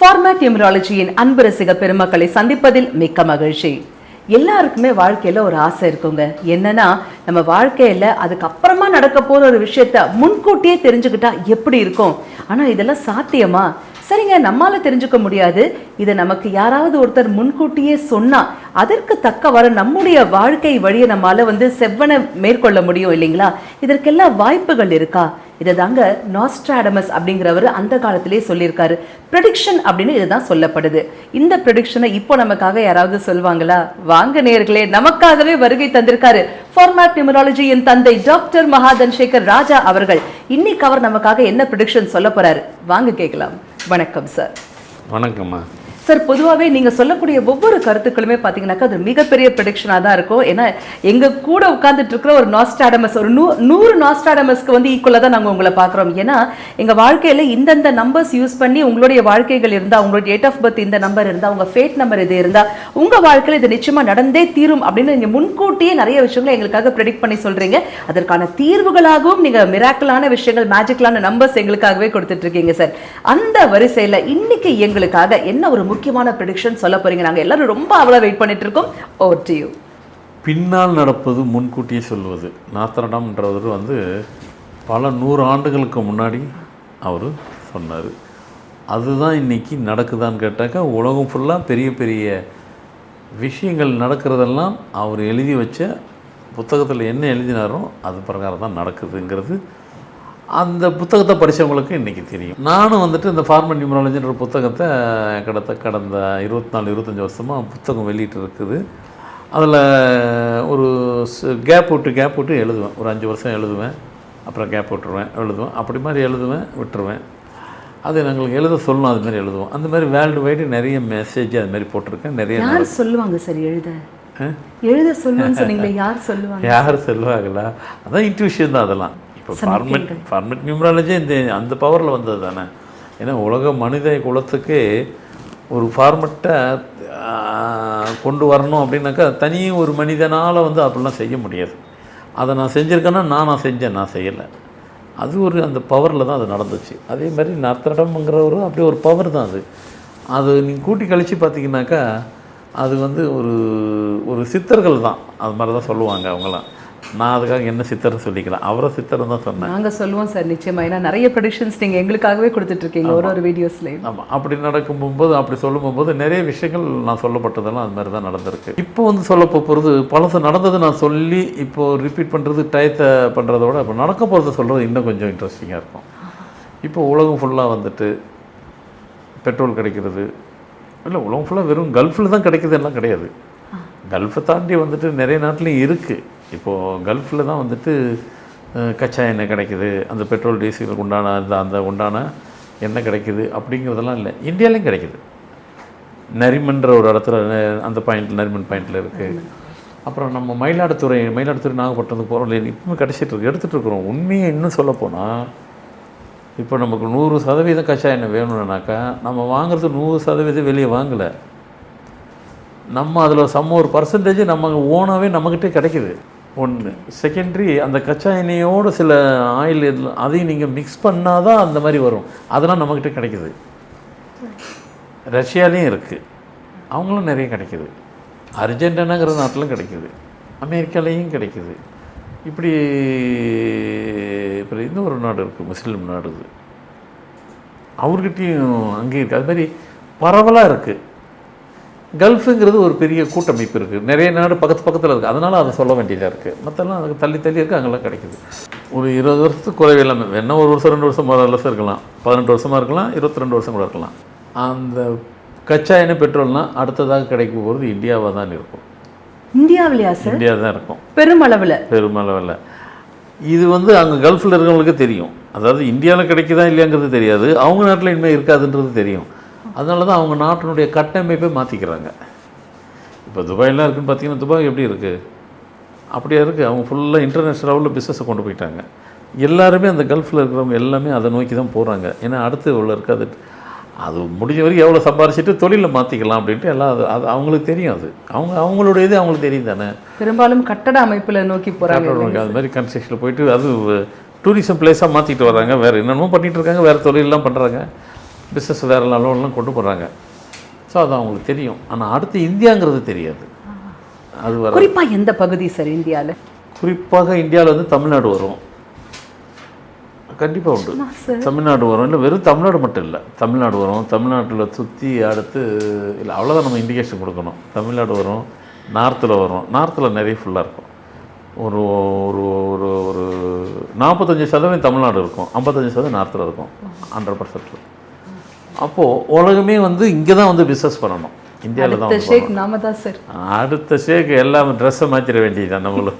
Format நியூமராலஜியின் அன்பு ரசிக பெருமக்களை சந்திப்பதில் மிக்க மகிழ்ச்சி. எல்லாருக்குமே வாழ்க்கையில ஒரு ஆசை இருக்குங்க. என்னன்னா, நம்ம வாழ்க்கையில அதுக்கப்புறமா நடக்க போற ஒரு விஷயத்த முன்கூட்டியே தெரிஞ்சுக்கிட்டா எப்படி இருக்கும். ஆனா இதெல்லாம் சாத்தியமா? சரிங்க, நம்மால தெரிஞ்சுக்க முடியாது. இதை நமக்கு யாராவது ஒருத்தர் முன்கூட்டியே சொன்னா அதற்கு தக்கவாறு நம்முடைய வாழ்க்கை வழியை நம்மால செவ்வன மேற்கொள்ள முடியும் இல்லைங்களா? இதற்கெல்லாம் வாய்ப்புகள் இருக்கா? இதை தாங்க நாஸ்ட்ராடமஸ் அப்படிங்கிறவர் அந்த காலத்திலேயே சொல்லியிருக்காரு. ப்ரெடிக்ஷன் அப்படின்னு இதுதான் சொல்லப்படுது. இந்த ப்ரெடிக்ஷனை இப்போ நமக்காக யாராவது சொல்வாங்களா? வாங்க நேயர்களே, நமக்காகவே வருகை தந்திருக்காரு ஃபார்மேட் நியூமராலஜியின் தந்தை டாக்டர் மகாதன் சேகர் ராஜா அவர்கள். இன்னைக்கு அவர் நமக்காக என்ன ப்ரெடிக்ஷன் சொல்ல போறாரு, வாங்க கேட்கலாம். வணக்கம் சார். வணக்கம்மா சார், பொதுவாகவே நீங்கள் சொல்லக்கூடிய ஒவ்வொரு கருத்துக்களுமே பார்த்தீங்கன்னாக்கா அது மிகப்பெரிய ப்ரெடிக்ஷனாக தான் இருக்கும். ஏன்னா எங்கள் கூட உட்காந்துட்டு இருக்கிற ஒரு நாஸ்ட்ராடமஸ், ஒரு 100 நாஸ்ட்ராடமஸ்க்கு ஈக்குவலாக தான் நாங்கள் உங்களை பார்க்குறோம். ஏன்னா எங்கள் வாழ்க்கையில் இந்தந்த நம்பர்ஸ் யூஸ் பண்ணி உங்களுடைய வாழ்க்கைகள் இருந்தால், உங்களுடைய டேட் ஆஃப் பர்த் இந்த நம்பர் இருந்தால், உங்கள் ஃபேட் நம்பர் இது இருந்தால், உங்கள் வாழ்க்கையில் இது நிச்சயமாக நடந்தே தீரும் அப்படின்னு நீங்கள் முன்கூட்டியே நிறைய விஷயங்களை எங்களுக்காக ப்ரெடிக்ட் பண்ணி சொல்கிறீங்க. அதற்கான தீர்வுகளாகவும் நீங்கள் மிராக்கலான விஷயங்கள், மேஜிக்கலான நம்பர்ஸ் எங்களுக்காகவே கொடுத்துட்டு இருக்கீங்க சார். அந்த வரிசையில் இன்னைக்கு எங்களுக்காக என்ன ஒரு முக்கியமான ப்ரெடிக்ஷன் சொல்ல போறீங்க? நாங்க எல்லாரும் ரொம்ப அவளா வெயிட் பண்ணிட்டு இருக்கோம். Over to you. பின்னால் நடப்பது முன்கூட்டியே சொல்வது. நாஸ்ட்ராடம்ன்றவர் பல 100 ஆண்டுகளுக்கு முன்னாடி அவர் சொன்னார். அதுதான் இன்னைக்கு நடக்குதான்னு கேட்டாக்கா, உலகம் ஃபுல்லாக பெரிய பெரிய விஷயங்கள் நடக்கிறதெல்லாம் அவர் எழுதி வச்ச புத்தகத்தில் என்ன எழுதினாரோ அது பிரகாரம் தான் நடக்குதுங்கிறது அந்த புத்தகத்தை படித்தவங்களுக்கு இன்றைக்கி தெரியும். நானும் இந்த ஃபார்மேட் நியூமராலஜின்ற புத்தகத்தை கடந்த 24-25 வருஷமாக புத்தகம் வெளியிட்டு இருக்குது. அதில் ஒரு கேப் விட்டு எழுதுவேன். ஒரு 5 வருஷம் எழுதுவேன், அப்புறம் கேப் விட்டுருவேன், எழுதுவேன், அப்படி மாதிரி எழுதுவேன், விட்டுருவேன். அது எங்களுக்கு எழுத சொல்லணும், அது மாதிரி எழுதுவோம். அந்த மாதிரி வேர்ல்டு வைடு நிறைய மெசேஜ் அது மாதிரி போட்டிருக்கேன். நிறைய யார் சொல்லுவாங்க சார் எழுத சொல்லுன்னு சொன்னீங்களே, யார் சொல்லுவாங்களா? அதான் இன்ட்யூஷன் தான் அதெல்லாம். இப்போ ஃபார்மேட் நியூமராலஜி அந்த பவரில் வந்தது தானே. ஏன்னா உலக மனித குலத்துக்கு ஒரு ஃபார்மெட்டை கொண்டு வரணும் அப்படின்னாக்கா தனியும் ஒரு மனிதனால் அப்படிலாம் செய்ய முடியாது. அதை நான் செஞ்சுருக்கேன்னா நான் செஞ்சேன், நான் செய்யலை. அது அந்த பவரில் தான் அது நடந்துச்சு. அதே மாதிரி நாஸ்ட்ராடம்ங்கிறவரும் அப்படி ஒரு பவர் தான் அது நீங்கள் கூட்டி கழித்து பார்த்தீங்கன்னாக்கா அது ஒரு சித்தர்கள் தான். அது மாதிரி தான் சொல்லுவாங்க அவங்களாம். நான் அதுக்காக என்ன சித்தர்னு சொல்லிக்கலாம், அவரை சித்தர்னு தான் சொன்னேன். நாங்கள் சொல்லுவோம் சார் நிச்சயமாக. ஏன்னா நிறைய ப்ரெடிக்ஷன்ஸ் நீங்கள் எங்களுக்காகவே கொடுத்துட்ருக்கீங்க ஒரு வீடியோஸ்லேயும். ஆமாம், அப்படி நடக்கும்போது அப்படி சொல்லும்போது நிறைய விஷயங்கள் நான் சொல்லப்பட்டதெல்லாம் அது மாதிரி தான் நடந்திருக்கு. இப்போ சொல்ல போகிறது பழசு நடந்தது நான் சொல்லி இப்போது ரிப்பீட் பண்ணுறது டயத்தை பண்ணுறத விட இப்போ நடக்க போகிறத சொல்கிறது இன்னும் கொஞ்சம் இன்ட்ரெஸ்டிங்காக இருக்கும். இப்போ உலகம் ஃபுல்லாக பெட்ரோல் கிடைக்கிறது இல்லை, உலகம் ஃபுல்லாக வெறும் கல்ஃபில் தான் கிடைக்கிது எல்லாம் கிடையாது. கல்ஃபை தாண்டி நிறைய நாட்டிலையும் இருக்குது. இப்போது கல்ஃபில் தான் கச்சா எண்ணெய் கிடைக்குது, அந்த பெட்ரோல் டீசலுக்கு உண்டான அந்த உண்டான எண்ணெய் கிடைக்குது அப்படிங்கிறதெல்லாம் இல்லை. இந்தியாவிலையும் கிடைக்குது. நரிமன்ற ஒரு இடத்துல அந்த பாயிண்டில், நரிமன் பாயிண்டில் இருக்குது. அப்புறம் நம்ம மயிலாடுதுறை நாகப்பட்டினத்துக்கு போகிறோம் இல்லையா, இப்பவுமே கிடச்சிட்ருக்கு, எடுத்துகிட்ருக்குறோம். உண்மையை இன்னும் சொல்லப்போனால் இப்போ நமக்கு 100% கச்சா எண்ணெய் வேணும்னாக்கா நம்ம வாங்குறது 100% வெளியே வாங்கலை. நம்ம அதில் ஒரு பர்சன்டேஜ் நம்ம ஓனாகவே நம்மக்கிட்டே கிடைக்கிது. ஒன்று. செகண்டரி, அந்த கச்சா எண்ணெயோடு சில ஆயில் அதையும் நீங்கள் மிக்ஸ் பண்ணால் தான் அந்த மாதிரி வரும். அதெல்லாம் நம்மக்கிட்ட கிடைக்கிது. ரஷ்யாலேயும் இருக்குது, அவங்களும் நிறைய கிடைக்கிது. அர்ஜென்டினாங்கிற நாட்டிலும் கிடைக்கிது, அமெரிக்காலேயும் கிடைக்கிது. இப்படி இப்போ இன்னொரு நாடு இருக்குது, முஸ்லீம் நாடு, அவர்கிட்டையும் அங்கேயும் இருக்குது. அது மாதிரி பரவலாக இருக்குது. கல்ஃபுங்கிறது ஒரு பெரிய கூட்டமைப்பு இருக்குது, நிறைய நாடு பக்கத்தில் இருக்குது. அதனால் அதை சொல்ல வேண்டியதாக இருக்குது. மற்றெல்லாம் அதுக்கு தள்ளி இருக்குது, அங்கெல்லாம் கிடைக்குது. ஒரு 20 வருஷத்துக்கு குறைவு இல்லாமல் வேணா, 1 வருஷம் 2 வருஷம் 3 வருஷம் இருக்கலாம், 18 வருஷமாக இருக்கலாம், 22 வருஷம் கூட இருக்கலாம். அந்த கச்சா எண்ணெய் பெட்ரோல்னால் அடுத்ததாக கிடைக்க போகிறது இந்தியாவாக தான் இருக்கும். இந்தியாவிலையா சார்? இந்தியா தான் இருக்கும் பெருமளவில். இது அங்கே கல்ஃபில் இருக்கிறவங்களுக்கு தெரியும். அதாவது இந்தியாவில் கிடைக்குதா இல்லையாங்கிறது தெரியாது, அவங்க நாட்டில் இனிமேல் இருக்காதுன்றது தெரியும். அதனால தான் அவங்க நாட்டினுடைய கட்டமைப்பை மாற்றிக்கிறாங்க. இப்போ துபாயெலாம் இருக்குதுன்னு பார்த்தீங்கன்னா, துபாய் எப்படி இருக்குது? அப்படியே இருக்குது. அவங்க ஃபுல்லாக இன்டர்நேஷ்னல் லெவலில் பிஸ்னஸை கொண்டு போயிட்டாங்க. எல்லாருமே அந்த கல்ஃபில் இருக்கிறவங்க எல்லாமே அதை நோக்கி தான் போகிறாங்க. ஏன்னா அடுத்து இவ்வளோ இருக்காது, அது முடிஞ்ச வரைக்கும் எவ்வளோ சம்பாரிச்சிட்டு தொழிலில் மாற்றிக்கலாம் அப்படின்ட்டு எல்லாம் அது அவங்களுக்கு தெரியும். அவங்களுடைய இது அவங்களுக்கு தெரியும் தானே. பெரும்பாலும் கட்டட அமைப்பில் நோக்கி போகிறாங்க. அது மாதிரி கன்ஸ்ட்ரக்ஷனில் போயிட்டு அது டூரிசம் பிளேஸாக மாற்றிட்டு வராங்க. வேறு என்னென்னமோ பண்ணிகிட்டு இருக்காங்க, வேறு தொழிலெலாம் பண்ணுறாங்க. பிஸ்னஸ் வேறு லெவல்லாம் கொண்டு போகிறாங்க. ஸோ அது அவங்களுக்கு தெரியும். ஆனால் அடுத்து இந்தியாங்கிறது தெரியாது. அது வர குறிப்பாக எந்த பகுதி சார் இந்தியாவில்? குறிப்பாக இந்தியாவில் வந்து தமிழ்நாடு வரும், கண்டிப்பாக உண்டு. தமிழ்நாடு வரும், இல்லை வெறும் தமிழ்நாடு மட்டும் இல்லை, தமிழ்நாடு வரும். தமிழ்நாட்டில் சுற்றி அடுத்து இல்லை அவ்வளோதான் நம்ம இண்டிகேஷன் கொடுக்கணும். தமிழ்நாடு வரும், நார்த்தில் வரும். நார்த்தில் நிறைய ஃபுல்லாக இருக்கும். ஒரு ஒரு ஒரு ஒரு 45% தமிழ்நாடு இருக்கும், 55% நார்த்தில் இருக்கும், 100%. அப்போது உலகமே வந்து இங்கே தான் வந்து பிஸ்னஸ் பண்ணணும், இந்தியாவில் தான் வந்து ஷேக் நாம தான் சார். அடுத்த ஷேக் எல்லாமே ட்ரெஸ்ஸை மாற்றிட வேண்டியதுதான் நம்மளும்.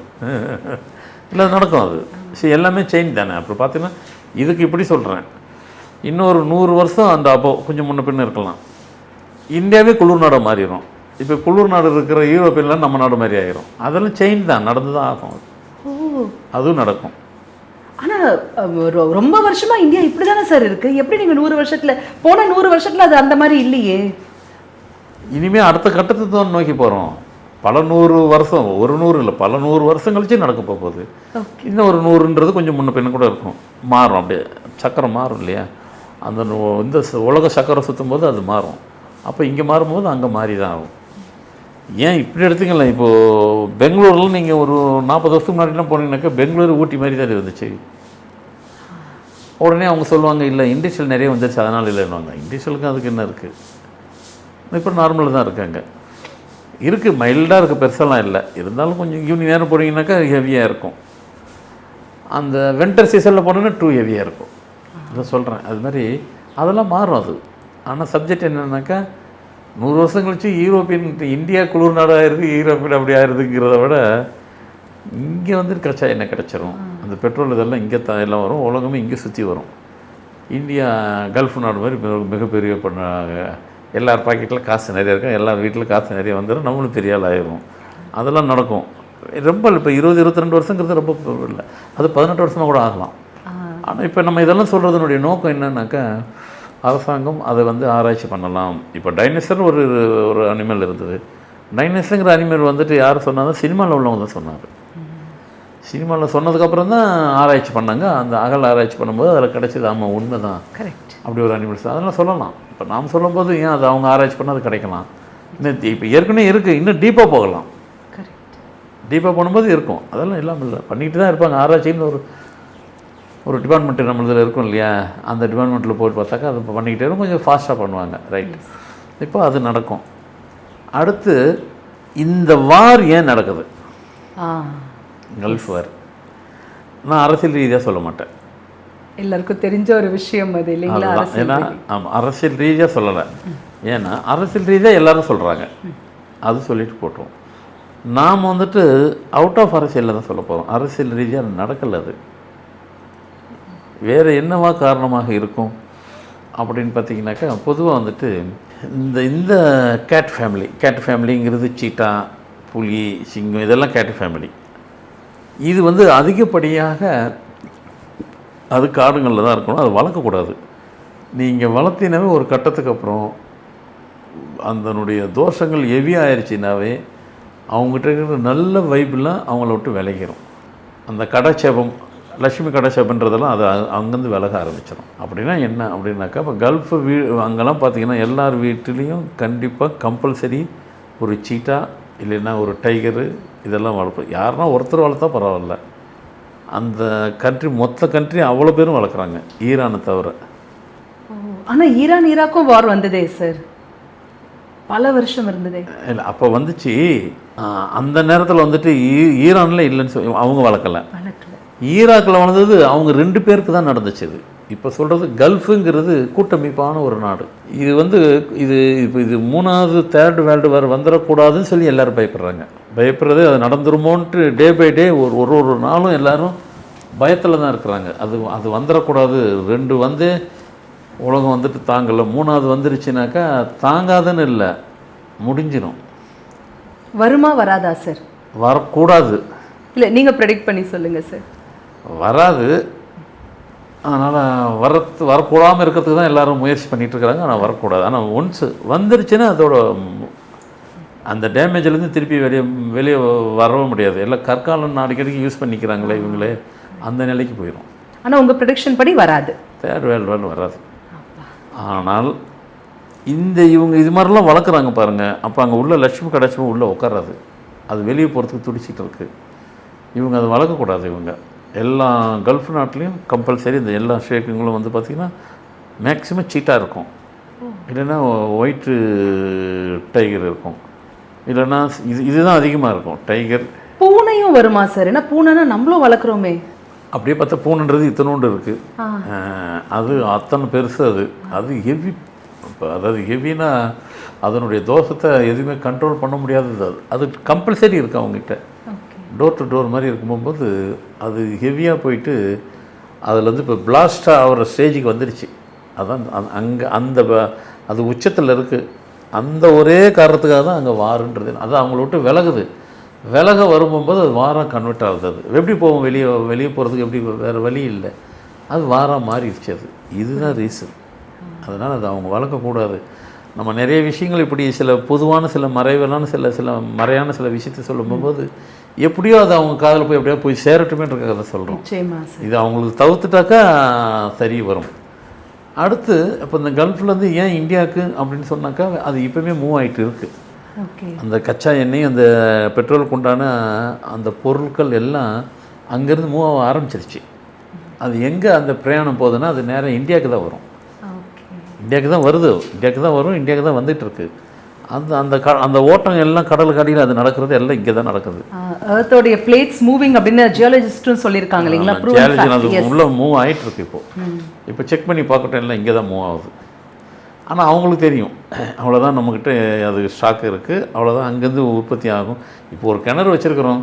இல்லை நடக்கும் அது. சரி, எல்லாமே சேஞ்ச் தானே. அப்புறம் பார்த்தீங்கன்னா இதுக்கு இப்படி சொல்கிறேன், இன்னொரு 100 வருஷம் அந்த அப்போ கொஞ்சம் முன்ன பின்ன இருக்கலாம், இந்தியாவே குளிர் நாடாக மாறிடும். இப்போ குளிர் நாடு இருக்கிற யூரோப்பியன்லாம் நம்ம நாடு மாதிரி ஆயிரும். அதெல்லாம் சேஞ்ச் தான், நடந்து தான் ஆகும். அதுவும் நடக்கும். ஆனால் ரொம்ப வருஷமாக இந்தியா இப்படி தானே சார் இருக்குது. எப்படி நீங்கள் 100 வருஷத்தில் போன 100 வருஷத்தில் அது அந்த மாதிரி இல்லையே. இனிமேல் அடுத்த கட்டத்தை தான் நோக்கி போகிறோம். பல 100 வருஷம், ஒரு 100 இல்லை, பல 100 வருஷம் கழிச்சு நடக்க போகுது. இன்னும் ஒரு 100ன்றது கொஞ்சம் முன்ன பின்ன கூட இருக்கும், மாறும். அப்படியே சக்கரம் மாறும் இல்லையா, அந்த இந்த உலக சக்கரம் சுற்றும் போது அது மாறும். அப்போ இங்கே மாறும்போது அங்கே மாறி தான் ஆகும். ஏன் இப்படி எடுத்துங்களேன், இப்போது பெங்களூரில் நீங்கள் ஒரு 40 வருஷத்துக்கு முன்னாடிலாம் போனீங்கன்னாக்கா பெங்களூர் ஊட்டி மாதிரி தான் இருந்துச்சு. உடனே அவங்க சொல்லுவாங்க இல்லை இண்டஸ்ட்ரியல் நிறைய வந்துருச்சு அதனால் இல்லைன்னுவாங்க. இண்டஸ்ட்ரியலுக்கு அதுக்கு என்ன இருக்குது, இப்போ நார்மலாக தான் இருக்காங்க. இருக்குது, மைல்டாக இருக்குது, பெருசெல்லாம் இல்லை. இருந்தாலும் கொஞ்சம் ஈவினிங் நேரம் போனீங்கன்னாக்கா ஹெவியாக இருக்கும். அந்த வின்டர் சீசனில் போனோன்னா டூ ஹெவியாக இருக்கும். அதை சொல்கிறேன். அது மாதிரி அதெல்லாம் மாறும் அது. ஆனால் சப்ஜெக்ட் என்னென்னாக்கா 100 வருஷம் கழிச்சு யூரோப்பியன் இந்தியா குளிர் நாடு ஆயிடுது, யூரோப்பியன் அப்படி ஆயிடுதுங்கிறத விட இங்கே வந்து கிடச்சா என்ன கிடச்சிரும். அந்த பெட்ரோல் இதெல்லாம் இங்கே தான் எல்லாம் வரும், உலகமே இங்கே சுற்றி வரும். இந்தியா கல்ஃப் நாடு மாதிரி மிகப்பெரிய பண்ணாங்க. எல்லார் பாக்கெட்டில் காசு நிறைய இருக்கும், எல்லார் வீட்டில் காசு நிறைய வந்துடும், நம்மளும் பெரிய ஆள் ஆயிரும். அதெல்லாம் நடக்கும். ரொம்ப இப்போ 20-22 வருஷங்கிறது ரொம்ப இல்லை, அது 18 வருஷமாக கூட ஆகலாம். ஆனால் இப்போ நம்ம இதெல்லாம் சொல்கிறதுனுடைய நோக்கம் என்னன்னாக்கா, அரசாங்கம் அதை வந்து ஆராய்ச்சி பண்ணலாம். இப்போ டைனோசர் ஒரு ஒரு அனிமல் இருந்தது. டைனோசருங்கிற அனிமல் வந்துட்டு யார் சொன்னாலும் சினிமாவில் உள்ளவங்க தான் சொன்னார். சினிமாவில் சொன்னதுக்கப்புறம் தான் ஆராய்ச்சி பண்ணாங்க. அந்த அகல் ஆராய்ச்சி பண்ணும்போது அதில் கிடச்சிது, ஆமாம் உண்மை தான், கரெக்ட், அப்படி ஒரு அனிமல்ஸ் அதெல்லாம் சொல்லலாம். இப்போ நாம் சொல்லும்போது ஏன் அது அவங்க ஆராய்ச்சி பண்ணால் அது கிடைக்கலாம். இன்னும் இப்போ ஏற்கனவே இருக்குது, இன்னும் டீப்பாக போகலாம். டீப்பாக போகும்போது இருக்கும், அதெல்லாம் இல்லாமல் இல்லை, பண்ணிக்கிட்டு தான் இருப்பாங்க. ஆராய்ச்சின்னு ஒரு டிபார்ட்மெண்ட்டு நம்மளதில் இருக்கும் இல்லையா, அந்த டிபார்ட்மெண்ட்டில் போய் பார்த்தாக்கா அது பண்ணிக்கிட்டே இருக்கும், கொஞ்சம் ஃபாஸ்ட்டாக பண்ணுவாங்க. ரைட், இப்போ அது நடக்கும். அடுத்து இந்த வார் ஏன் நடக்குது, கல்ஃப் வார், நான் அரசியல் ரீதியாக சொல்ல மாட்டேன், எல்லாருக்கும் தெரிஞ்ச ஒரு விஷயம் அது இல்லைங்களா. ஏன்னா ஆமாம், அரசியல் ரீதியாக சொல்லலை. ஏன்னா அரசியல் ரீதியாக எல்லாரும் சொல்கிறாங்க, அது சொல்லிட்டு போட்டோம். நாம் வந்துட்டு அவுட் ஆஃப் அரசியலில் தான் சொல்ல போகிறோம். அரசியல் ரீதியாக நடக்கலை, அது வேறு என்னவா காரணமாக இருக்கும் அப்படின்னு பார்த்தீங்கன்னாக்கா, பொதுவாக வந்துட்டு இந்த கேட் ஃபேமிலிங்கிறது சீட்டா, புலி, சிங்கம் இதெல்லாம் கேட் ஃபேமிலி. இது வந்து அதிகப்படியாக அது காடுகளில் தான் இருக்கணும், அது வளர்க்கக்கூடாது. நீங்கள் வளர்த்தினாவே ஒரு கட்டத்துக்கு அப்புறம் அதனுடைய தோஷங்கள் ஹெவியாக ஆயிடுச்சுனாவே அவங்ககிட்ட இருக்கிற நல்ல வைப்லாம் அவங்கள விட்டு விலகிடும். அந்த கடைச்சேபம், லட்சுமி கடைச்சேபன்றதெல்லாம் அது அங்கேருந்து விலக ஆரம்பிச்சிடும். அப்படின்னா என்ன அப்படின்னாக்கா, இப்போ கல்ஃபு அங்கெல்லாம் பார்த்திங்கன்னா எல்லார் வீட்டிலையும் கண்டிப்பாக கம்பல்சரி ஒரு சீட்டா இல்லைன்னா ஒரு டைகரு இதெல்லாம் வளர்ப்போம். யாருன்னா ஒருத்தர் வளர்த்தா பரவாயில்ல, அந்த கண்ட்ரி மொத்த கண்ட்ரி அவ்வளோ பேரும் வளர்க்குறாங்க, ஈரானை தவிர. ஆனால் ஈராக்கும் வார் வந்ததே சார், பல வருஷம் இருந்ததே இல்லை. அப்போ வந்துச்சு, அந்த நேரத்தில் வந்துட்டு ஈரானில் இல்லைன்னு சொல்லி அவங்க வளர்க்கலை. ஈராக்கில் வளர்ந்தது அவங்க 2 பேருக்கு தான் நடந்துச்சு. இது இப்போ சொல்கிறது கல்ஃபுங்கிறது கூட்டமைப்பான ஒரு நாடு. இது வந்து இப்போ 3வது 3rd வேர்ல்டு வார் வந்துடக்கூடாதுன்னு சொல்லி எல்லோரும் பயப்படுறது அது நடந்துருமோன்ட்டு டே பை டே ஒரு நாளும் எல்லோரும் பயத்தில் தான் இருக்கிறாங்க. அது வந்துடக்கூடாது, 2 வந்து உலகம் வந்துட்டு தாங்கலை, 3வது வந்துருச்சுனாக்கா தாங்காதுன்னு இல்லை, முடிஞ்சிடும். வருமா வராதா சார்? வரக்கூடாது. இல்லை, நீங்கள் ப்ரெடிக்ட் பண்ணி சொல்லுங்கள் சார். வராது. அதனால் வரக்கூடாமல் இருக்கிறதுக்கு தான் எல்லோரும் முயற்சி பண்ணிகிட்டு இருக்கிறாங்க. ஆனால் வரக்கூடாது. ஆனால் ஒன்ஸ் வந்துருச்சுன்னா அதோட அந்த டேமேஜ்லேருந்து திருப்பி வெளியே வரவும் முடியாது. எல்லாம் கற்காலம் அடிக்கடிக்கு யூஸ் பண்ணிக்கிறாங்களே இவங்களே, அந்த நிலைக்கு போயிடும். ஆனால் உங்கள் ப்ரெடிக்ஷன் படி வராது, 3rd வேர்ல்டு வார் வராது. ஆனால் இவங்க இது மாதிரிலாம் வளர்க்குறாங்க பாருங்கள், அப்போ அங்கே உள்ள லட்சுமி கடாட்சமும் உள்ளே உட்காராது, அது வெளியே போகிறதுக்கு துடிச்சிட்டு இருக்குது. இவங்க அதை வளர்க்கக்கூடாது. இவங்க எல்லா கல்ஃப் நாட்டிலையும் கம்பல்சரி இந்த எல்லா ஷேக்குங்களும் வந்து பார்த்திங்கன்னா மேக்ஸிமம் சீட்டாக இருக்கும், இல்லைன்னா ஒயிட்டு டைகர் இருக்கும், இல்லைன்னா இதுதான் அதிகமாக இருக்கும் டைகர். பூனையும் வருமா சார்? ஏன்னா பூனைனா நம்மளும் வளர்க்குறோமே. அப்படியே பார்த்தா பூனைன்றது இத்தனோண்டு இருக்குது, அது அத்தனை பெருசு. அது ஹெவி. இப்போ அதாவது ஹெவினா அதனுடைய தோஷத்தை எதுவுமே கண்ட்ரோல் பண்ண முடியாதது. அது கம்பல்சரி இருக்குது அவங்ககிட்ட. டோர் டு டோர் மாதிரி இருக்கும்போது அது ஹெவியாக போயிட்டு அதில் வந்து இப்போ பிளாஸ்டாக ஆகிற ஸ்டேஜுக்கு வந்துடுச்சு. அதான் அங்கே அது உச்சத்தில் இருக்குது. அந்த ஒரே காரணத்துக்காக தான் அங்கே வாருன்றது. அது அவங்கள விட்டு விலக வரும்போது அது வாரம் கன்வெர்ட் ஆகுது. அது எப்படி போகும்? வெளியே போகிறதுக்கு எப்படி? வேறு வழி இல்லை, அது வாரம் மாறிடுச்சு. இதுதான் ரீசன். அதனால் அது அவங்க வளர்க்கக்கூடாது. நம்ம நிறைய விஷயங்கள் இப்படி சில பொதுவான சில மறைவான சில மறையான சில விஷயத்தை சொல்லும்போது எப்படியோ அது அவங்க காதில் போய் எப்படியோ போய் சேரட்டுமேன்ற கதை சொல்கிறோம். இது அவங்களுக்கு தவிர்த்துட்டாக்கா சரி வரும். அடுத்து இப்போ இந்த கல்ஃப்லேருந்து ஏன் இந்தியாவுக்கு அப்படின்னு சொன்னாக்கா அது இப்போவுமே மூவ் ஆகிட்டு இருக்குது. அந்த கச்சா எண்ணெய், அந்த பெட்ரோலுக்கு உண்டான அந்த பொருட்கள் எல்லாம் அங்கேருந்து மூவ் ஆக ஆரம்பிச்சிருச்சு. அது எங்கே அந்த பிரயாணம் போகுதுன்னா அது நேராக இந்தியாவுக்கு தான் வரும். இந்தியாவுக்கு தான் வருது, இந்தியாவுக்கு தான் வரும், இந்தியாவுக்கு தான் வந்துட்டுருக்கு. அந்த ஓட்டம் எல்லாம் கடலுக்கு அடியில் அது நடக்கிறது எல்லாம் இங்கே தான் நடக்குது. எர்த்தோடைய பிளேட்ஸ் மூவிங் அப்படின்னு ஜியாலஜிஸ்ட்டும் சொல்லியிருக்காங்க இல்லைங்களா? ஜியாலஜி அது உள்ளே மூவ் ஆகிட்டு இருக்கு. இப்போ செக் பண்ணி பார்க்கட்டும், எல்லாம் இங்கே தான் மூவ் ஆகுது. ஆனால் அவங்களுக்கு தெரியும் அவ்வளோதான், நம்மக்கிட்ட அது ஸ்டாக் இருக்குது, அவ்வளோதான், அங்கேருந்து உற்பத்தி ஆகும். இப்போ ஒரு கிணறு வச்சுருக்குறோம்,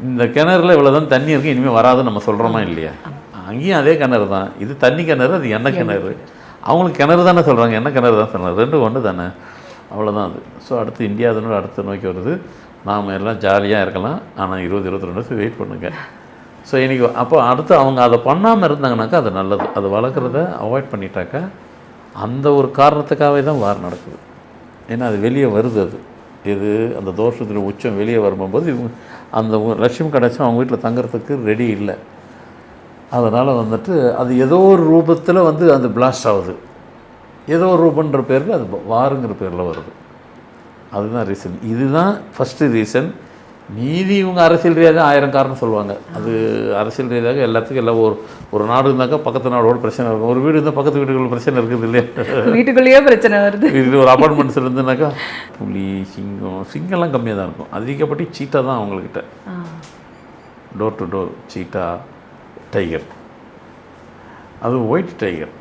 இந்த கிணறுல இவ்வளோ தான் தண்ணி இருக்குது, இனிமேல் வராதுன்னு நம்ம சொல்கிறோமா இல்லையா? அங்கேயும் அதே கிணறு தான். இது தண்ணி கிணறு, அது எண்ணெய் கிணறு. அவங்களுக்கு கிணறு தானே சொல்கிறாங்க, எண்ணெய் கிணறு தான் சொல்கிறாங்க. ரெண்டும் ஒன்று தானே, அவ்வளோதான் அது. ஸோ அடுத்து இந்தியா அதனோட அடுத்த நோக்கி வருது. நாம் எல்லாம் ஜாலியாக இருக்கலாம், ஆனால் 20-22 வருஷம் வெயிட் பண்ணுங்கள். ஸோ இன்றைக்கி அப்போ அடுத்து அவங்க அதை பண்ணாமல் இருந்தாங்கனாக்கா அது நல்லது. அது வளர்க்குறத அவாய்ட் பண்ணிட்டாக்கா அந்த ஒரு காரணத்துக்காகவே தான் வார் நடக்குது. ஏன்னா அது வெளியே வருது. இது அந்த தோஷத்தில் உச்சம் வெளியே வரும்போது இவங்க அந்த லட்சுமி கடாட்சம் அவங்க வீட்டில் தங்குறதுக்கு ரெடி இல்லை. அதனால் வந்துட்டு அது ஏதோ ஒரு ரூபத்தில் வந்து அந்த பிளாஸ்ட் ஆகுது. ஏதோ ஒரு ரூபன்ற பேரில் அது வாருங்கிற பேரில் வருது. அதுதான் ரீசன். இதுதான் ஃபஸ்ட்டு ரீசன். மீதி இவங்க அரசியல் ரீதியாக 1000 காரணம் சொல்லுவாங்க. அது அரசியல் ரீதியாக எல்லாத்துக்கும் எல்லாம் ஒரு நாடு இருந்தாக்கா பக்கத்து நாடோட பிரச்சனை இருக்கும், ஒரு வீடு இருந்தால் பக்கத்து வீடுகளில் பிரச்சனை இருக்குது இல்லையா? வீட்டுக்குள்ளேயே பிரச்சனை வருது. வீட்டில் ஒரு அப்பார்ட்மெண்ட்ஸ் இருந்துனாக்கா புலி, சிங்கம்லாம் கம்மியாக தான் இருக்கும். அதிகப்படி சீட்டா தான் அவங்கக்கிட்ட. Door to door cheetah, tiger. அது ஒயிட் டைகர்.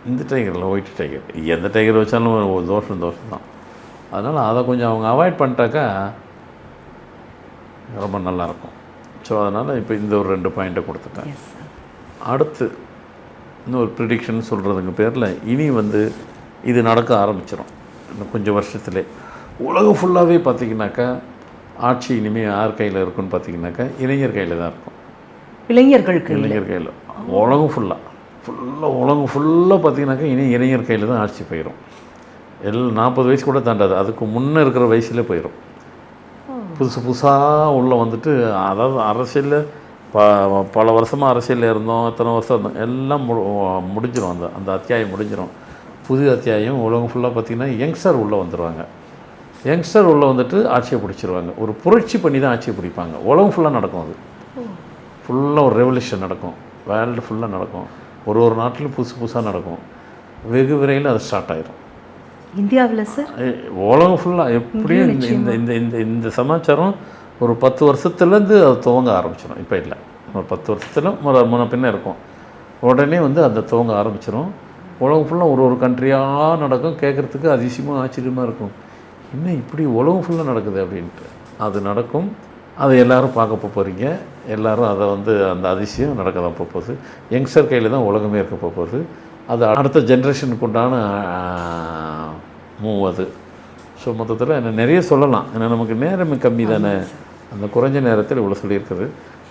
இந்த டைகரில் ஒயிட் டைகர், எந்த டைகர் வச்சாலும் தோஷம் தான். அதனால் அதை கொஞ்சம் அவங்க அவாய்ட் பண்ணிட்டாக்கா ரொம்ப நல்லாயிருக்கும். ஸோ அதனால் இப்போ இந்த ஒரு 2 பாயிண்ட்டை கொடுத்துட்டேன். அடுத்து இன்னும் ஒரு ப்ரிடிக்ஷன் சொல்கிறதுக்கு பேரில் இனி வந்து இது நடக்க ஆரம்பிச்சிடும் இன்னும் கொஞ்சம் வருஷத்துலே. உலகம் ஃபுல்லாகவே பார்த்திங்கனாக்கா ஆட்சி இனிமேல் யார் கையில் இருக்குன்னு பார்த்திங்கனாக்கா இளைஞர் கையில் தான் இருக்கும். இளைஞர் கையில். உலகம் ஃபுல்லாக பார்த்திங்கனாக்கா இனி இளைஞர் கையில் தான் ஆட்சி போயிடும். 40 வயசு கூட தாண்டாது, அதுக்கு முன்னே இருக்கிற வயசுலேயே போயிடும். புதுசாக உள்ளே வந்துட்டு, அதாவது அரசியலில் பல வருஷமாக அரசியலில் இருந்தோம், எத்தனை வருஷம் இருந்தோம், எல்லாம் முடிஞ்சிடும். அந்த அத்தியாயம் முடிஞ்சிடும். புது அத்தியாயம். உலகம் ஃபுல்லாக பார்த்திங்கன்னா யங்ஸ்டர் உள்ளே வந்துடுவாங்க. யங்ஸ்டர் உள்ளே வந்துட்டு ஆட்சியை பிடிச்சிருவாங்க. ஒரு புரட்சி பண்ணி தான் ஆட்சியை பிடிப்பாங்க. உலகம் ஃபுல்லாக நடக்கும். அது ஃபுல்லாக ஒரு ரெவல்யூஷன் நடக்கும். வேர்ல்டு ஃபுல்லாக நடக்கும். ஒரு நாட்டிலும் புதுசாக நடக்கும். வெகு விரைவில் அது ஸ்டார்ட் ஆகிடும். இந்தியாவில் சார் உலகம் ஃபுல்லாக எப்படியும் இந்த சமாச்சாரம் ஒரு 10 வருஷத்துலேருந்து அது துவங்க ஆரம்பிச்சிடும். இப்போ இல்லை, ஒரு 10 வருஷத்தில் முன்ன பின்ன இருக்கும். உடனே வந்து அதை துவங்க ஆரம்பிச்சிடும். உலகம் ஃபுல்லாக ஒரு கண்ட்ரியாக நடக்கும். கேட்குறதுக்கு அதிசயமாக ஆச்சரியமாக இருக்கும். இன்னும் இப்படி உலகம் ஃபுல்லாக நடக்குது அப்படின்ட்டு. அது நடக்கும். அதை எல்லோரும் பார்க்க போகிறீங்க. எல்லோரும் அதை வந்து அந்த அதிசயம் நடக்க தான் போகுது. யங்ஸ்டர் கையில் தான் உலகமே இருக்க போகுது. அது அடுத்த ஜென்ரேஷனுக்கு உண்டான மூவ் அது. ஸோ மொத்தத்தில் நிறைய சொல்லலாம். ஏன்னா நமக்கு நேரம் கம்மி தானே, அந்த குறைஞ்ச நேரத்தில் இவ்வளோ சொல்லியிருக்குது.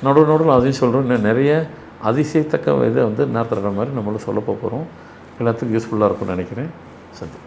நடுவில் அதையும் சொல்கிறோம். இன்னும் நிறைய அதிசயத்தக்க இதை வந்து நேரத்தில் மாதிரி நம்மளும் சொல்ல போகிறோம். எல்லாத்துக்கும் யூஸ்ஃபுல்லாக இருக்கும்னு நினைக்கிறேன். சரி.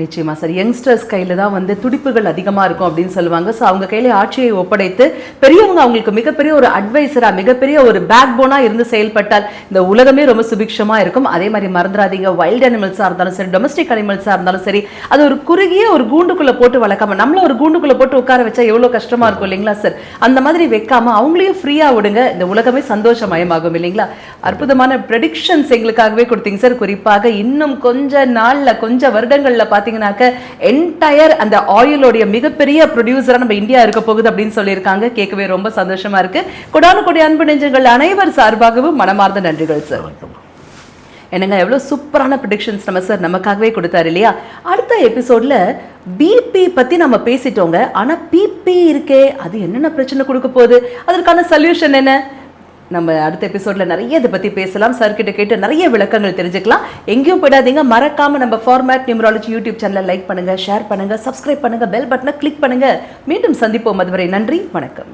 நிச்சயமா சார். யங்ஸ்டர்ஸ் கையில தான் வந்து துடிப்புகள் அதிகமா இருக்கும் அப்படின்னு சொல்லுவாங்க. ஸோ அவங்க கையில ஆட்சியை ஒப்படைத்து பெரியவங்க அவங்களுக்கு மிகப்பெரிய ஒரு அட்வைசரா, மிகப்பெரிய ஒரு பேக் போனா இருந்து செயல்பட்டால் இந்த உலகமே ரொம்ப சுபிக்ஷமா இருக்கும். அதே மாதிரி மறந்துடாதீங்க, வைல்ட் அனிமல்ஸா இருந்தாலும் சரி, டொமஸ்டிக் அனிமல்ஸா இருந்தாலும் சரி, அது ஒரு குறுகிய ஒரு கூண்டுக்குள்ள போட்டு வளர்க்காம, நம்மள ஒரு கூண்டுக்குள்ள போட்டு உட்கார வச்சா எவ்வளவு கஷ்டமா இருக்கும் இல்லைங்களா சார்? அந்த மாதிரி வைக்காம அவங்களையும் ஃப்ரீயா விடுங்க, இந்த உலகமே சந்தோஷமயமாகும் இல்லைங்களா? அற்புதமான ப்ரெடிக்ஷன்ஸ் எங்களுக்காகவே கொடுத்தீங்க சார். குறிப்பாக இன்னும் கொஞ்ச நாள்ல, கொஞ்ச வருடங்கள்ல பாத்தீங்கன்னாக்க என்டையர் அந்த ஆயிலோடைய மிகப்பெரிய ப்ரொடியூசரா நம்ம இந்தியா இருக்க போகுது அப்படின்னு சொல்லியிருக்காங்க. கேட்கவே ரொம்ப சந்தோஷமா இருக்கு. கொடான கொடி அன்பு நெஞ்சங்கள் அனைவர் சார்பாகவும் மனமார்ந்த நன்றிகள் சார். என்னங்க எவ்வளவு சூப்பரான ப்ரெடிக்ஷன்ஸ் நம்ம சார் நமக்காகவே கொடுத்தாரு இல்லையா? அடுத்த எபிசோட்ல பிபி பத்தி நம்ம பேசிட்டோங்க. ஆனா பிபி இருக்கே, அது என்னென்ன பிரச்சனை கொடுக்க போகுது, அதற்கான சொல்யூஷன் என்ன, நம்ம அடுத்த எபிசோட்ல நிறைய இதை பத்தி பேசலாம். சார் கிட்ட கேட்டு நிறைய விளக்கங்கள் தெரிஞ்சுக்கலாம். எங்கேயும் போயிடாதீங்க. மறக்காம நம்ம ஃபார்மேட் நியூமராலஜி யூடியூப் சேனலை லைக் பண்ணுங்க, ஷேர் பண்ணுங்க, சப்ஸ்கிரைப் பண்ணுங்க, பெல் பட்டனை கிளிக் பண்ணுங்க. மீண்டும் சந்திப்போம். அதுவரை நன்றி, வணக்கம்.